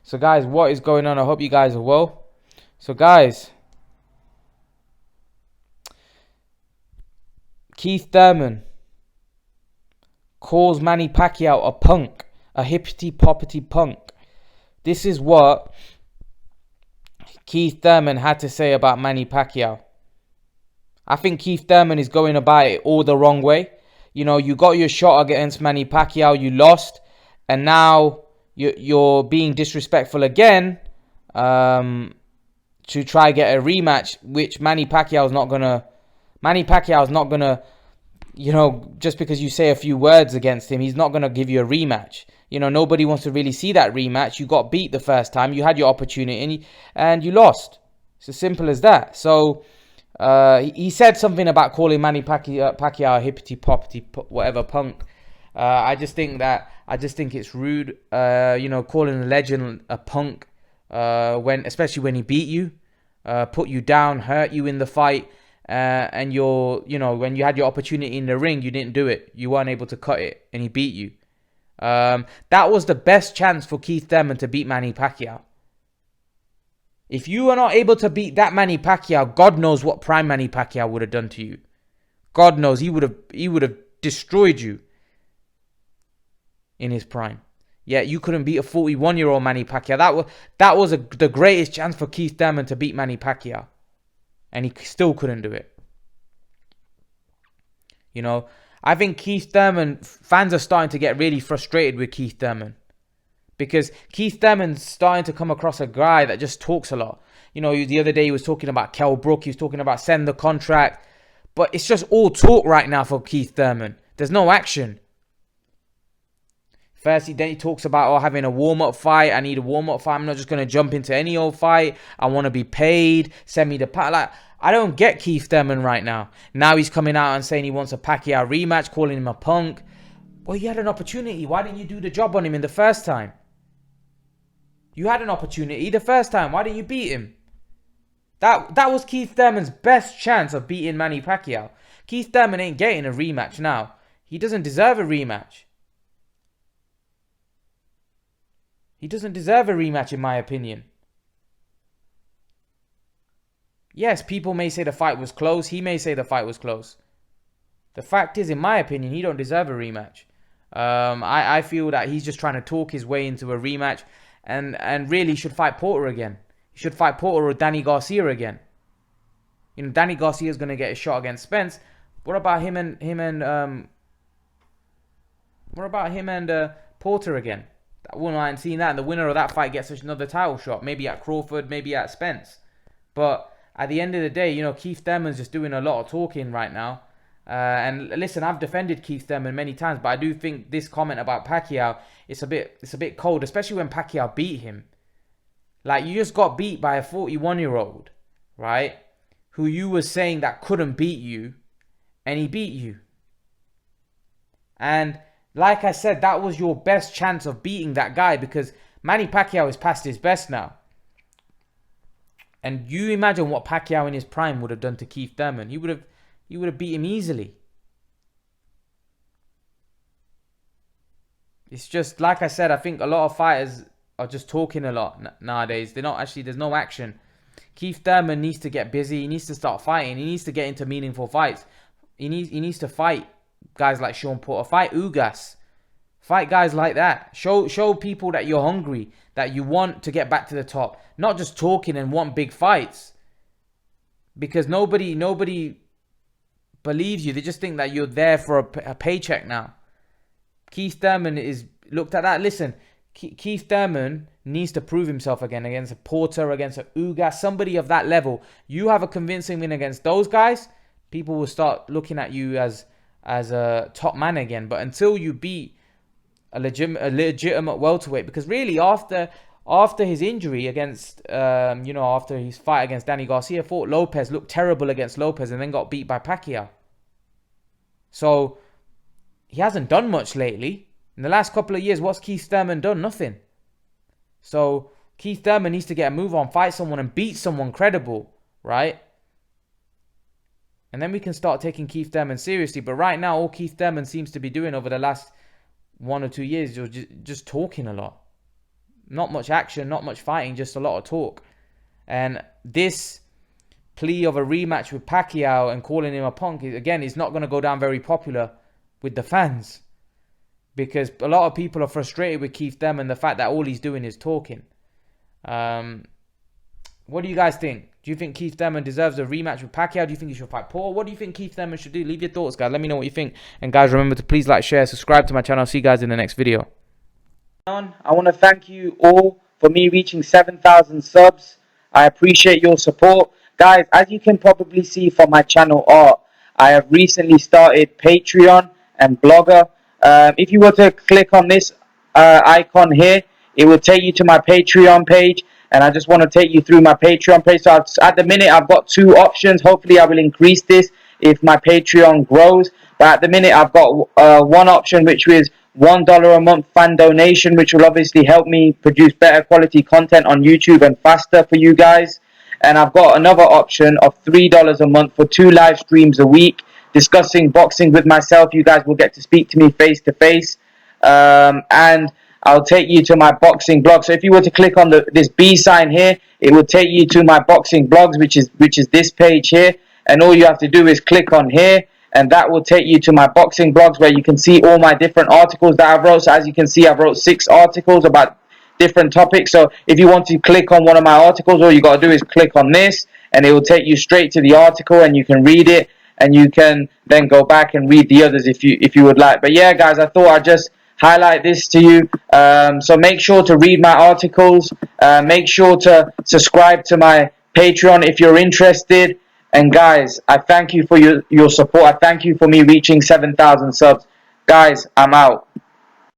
So guys, what is going on? I hope you guys are well. So guys, Keith Thurman calls Manny Pacquiao a punk, a hippity poppity punk. This is what Keith Thurman had to say about Manny Pacquiao. I think Keith Thurman is going about it all the wrong way. You know, you got your shot against Manny Pacquiao, you lost, and now you're being disrespectful again to try get a rematch, which Manny Pacquiao is not gonna, you know, just because you say a few words against him, he's not gonna give you a rematch. You know, nobody wants to really see that rematch. You got beat the first time, you had your opportunity, and you lost. It's as simple as that. So he said something about calling Manny Pacquiao a hippity poppity whatever punk. I just think it's rude. You know, calling a legend a punk especially when he beat you, put you down, hurt you in the fight, and when you had your opportunity in the ring, you didn't do it. You weren't able to cut it, and he beat you. That was the best chance for Keith Thurman to beat Manny Pacquiao. If you were not able to beat that Manny Pacquiao, God knows what prime Manny Pacquiao would have done to you. God knows he would have destroyed you in his prime. Yeah, you couldn't beat a 41-year-old Manny Pacquiao. That was the greatest chance for Keith Thurman to beat Manny Pacquiao, and he still couldn't do it. You know, I think Keith Thurman fans are starting to get really frustrated with Keith Thurman, because Keith Thurman's starting to come across a guy that just talks a lot. You know, the other day he was talking about Kell Brook, he was talking about send the contract, but it's just all talk right now for Keith Thurman. There's no action. First, then he talks about having a warm-up fight. I need a warm-up fight. I'm not just going to jump into any old fight. I want to be paid. Send me the pack. Like, I don't get Keith Thurman right now. Now he's coming out and saying he wants a Pacquiao rematch, calling him a punk. Well, you had an opportunity. Why didn't you do the job on him in the first time? You had an opportunity the first time. Why didn't you beat him? That was Keith Thurman's best chance of beating Manny Pacquiao. Keith Thurman ain't getting a rematch now. He doesn't deserve a rematch. He doesn't deserve a rematch, in my opinion. Yes, people may say the fight was close. He may say the fight was close. The fact is, in my opinion, he don't deserve a rematch. I feel that he's just trying to talk his way into a rematch, and really should fight Porter again. He should fight Porter or Danny Garcia again. You know, Danny Garcia is going to get a shot against Spence. What about him and Porter again? I wouldn't mind seeing that, and the winner of that fight gets another title shot, maybe at Crawford, maybe at Spence. But at the end of the day, you know, Keith Thurman's just doing a lot of talking right now. And listen, I've defended Keith Thurman many times, but I do think this comment about Pacquiao, it's a bit cold, especially when Pacquiao beat him. Like, you just got beat by a 41-year-old, right? Who you were saying that couldn't beat you, and he beat you. And like I said, that was your best chance of beating that guy, because Manny Pacquiao is past his best now. And you imagine what Pacquiao in his prime would have done to Keith Thurman. He would have beat him easily. It's just, like I said, I think a lot of fighters are just talking a lot nowadays. They're not actually, there's no action. Keith Thurman needs to get busy. He needs to start fighting. He needs to get into meaningful fights. He needs to fight guys like Sean Porter. Fight Ugas. Fight guys like that. Show people that you're hungry, that you want to get back to the top. Not just talking and want big fights. Because nobody believes you. They just think that you're there for a paycheck now. Keith Thurman is looked at that. Listen, Keith Thurman needs to prove himself again against a Porter, against a Ugas, somebody of that level. You have a convincing win against those guys, people will start looking at you as a top man again. But until you beat a legitimate welterweight, because really after his injury against, after his fight against Danny Garcia, fought Lopez, looked terrible against Lopez, and then got beat by Pacquiao. So he hasn't done much lately. In the last couple of years, what's Keith Thurman done? Nothing. So Keith Thurman needs to get a move on, fight someone and beat someone credible, right? And then we can start taking Keith Thurman seriously. But right now, all Keith Thurman seems to be doing over the last 1 or 2 years is just talking a lot. Not much action, not much fighting, just a lot of talk. And this plea of a rematch with Pacquiao and calling him a punk, again, is not going to go down very popular with the fans, because a lot of people are frustrated with Keith Thurman and the fact that all he's doing is talking. What do you guys think? Do you think Keith Thurman deserves a rematch with Pacquiao? Do you think he should fight Paul? What do you think Keith Thurman should do? Leave your thoughts, guys. Let me know what you think. And guys, remember to please like, share, subscribe to my channel. I'll see you guys in the next video. I want to thank you all for me reaching 7,000 subs. I appreciate your support. Guys, as you can probably see from my channel art, I have recently started Patreon and Blogger. If you were to click on this icon here, it will take you to my Patreon page. And I just want to take you through my Patreon page. So at the minute, I've got 2 options. Hopefully, I will increase this if my Patreon grows. But at the minute, I've got one option, which is $1 a month fan donation, which will obviously help me produce better quality content on YouTube and faster for you guys. And I've got another option of $3 a month for 2 live streams a week discussing boxing with myself. You guys will get to speak to me face to face. And I'll take you to my boxing blog. So if you were to click on this B sign here, it will take you to my boxing blogs, which is this page here. And all you have to do is click on here, and that will take you to my boxing blogs, where you can see all my different articles that I've wrote. So as you can see, I've wrote 6 articles about different topics. So if you want to click on one of my articles, all you got to do is click on this, and it will take you straight to the article, and you can read it, and you can then go back and read the others if you would like. But yeah, guys, I thought I'd just highlight this to you. So make sure to read my articles. Make sure to subscribe to my Patreon if you're interested. And guys, I thank you for your support. I thank you for me reaching 7,000 subs. Guys, I'm out.